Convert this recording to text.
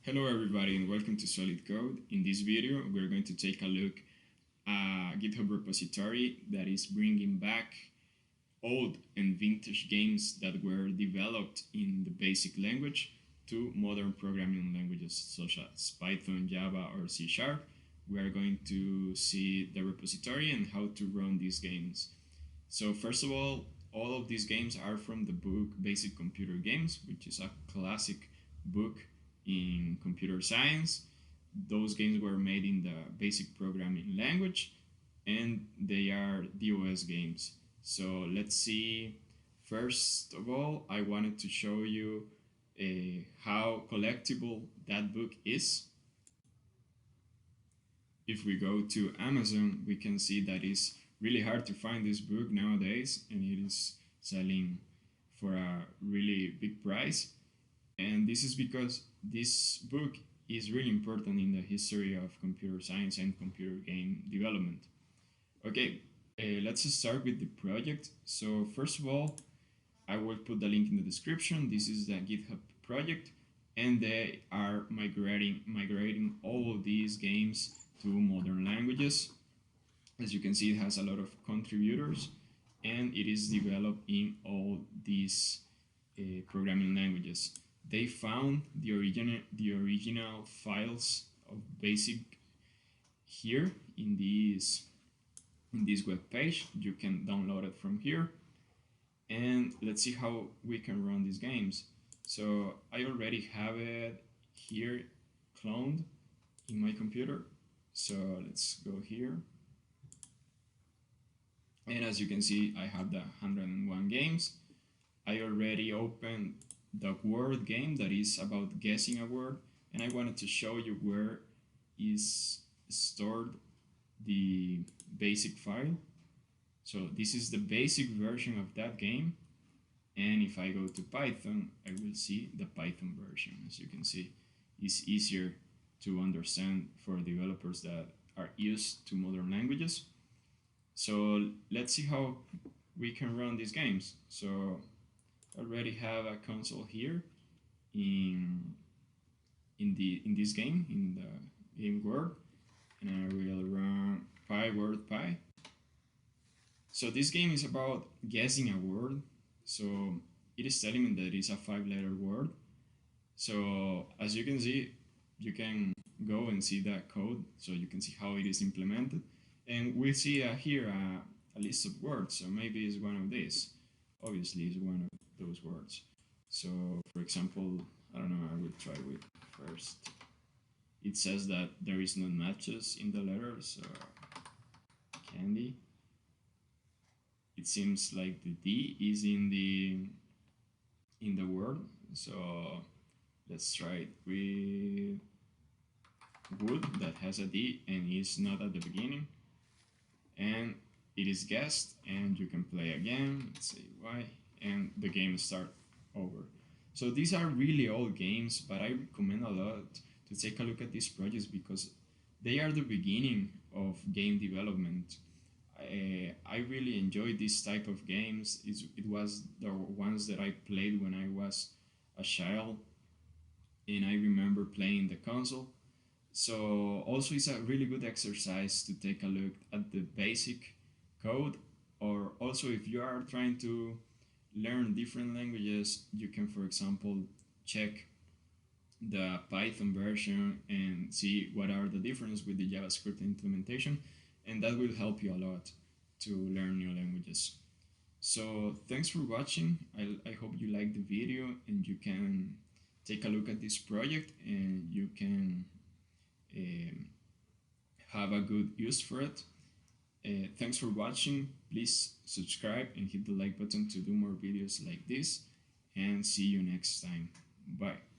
Hello everybody and welcome to SolidCode. In this video we're going to take a look at a GitHub repository that is bringing back old and vintage games that were developed in the basic language to modern programming languages such as Python, Java or C#. We are going to see the repository and how to run these games. So first of all of these games are from the book Basic Computer Games, which is a classic book in computer science. Those games were made in the basic programming language and they are DOS games. So let's see. First of all, I wanted to show you how collectible that book is. If we go to Amazon, we can see that it's really hard to find this book nowadays and it is selling for a really big price. And this is because this book is really important in the history of computer science and computer game development. Okay, let's start with the project. So first of all, I will put the link in the description. This is the GitHub project and they are migrating all of these games to modern languages. As you can see, it has a lot of contributors and it is developed in all these programming languages. They found the original files of BASIC here in this web page. You can download it from here, and let's see how we can run these games. So I already have it here cloned in my computer. So let's go here, and as you can see, I have the 101 games. I already opened the word game that is about guessing a word, and I wanted to show you where is stored the basic file. So this is the basic version of that game, and if I go to Python, I will see the Python version. As you can see, it's easier to understand for developers that are used to modern languages. So let's see how we can run these games. So already have a console here in this game, in the game Word, and I will run py. So this game is about guessing a word. So it is telling me that it's a 5-letter word. So as you can see, you can go and see that code so you can see how it is implemented, and we see here a list of words. So maybe it's one of these. Obviously it's one of those words. So for example, I don't know, I will try with first. It says that there is no matches in the letters, so candy. It seems like the D is in the word, so let's try it with wood that has a D and is not at the beginning, and it is guessed, and you can play again. Let's say why, and the game start over. So these are really old games, but I recommend a lot to take a look at these projects because they are the beginning of game development. I really enjoy this type of games. It was the ones that I played when I was a child, and I remember playing the console. So also it's a really good exercise to take a look at the basic code, or also if you are trying to learn different languages, you can, for example, check the Python version and see what are the differences with the JavaScript implementation, and that will help you a lot to learn new languages. So thanks for watching. I hope you liked the video and you can take a look at this project and you can have a good use for it. Thanks for watching. Please subscribe and hit the like button to do more videos like this, and see you next time. Bye.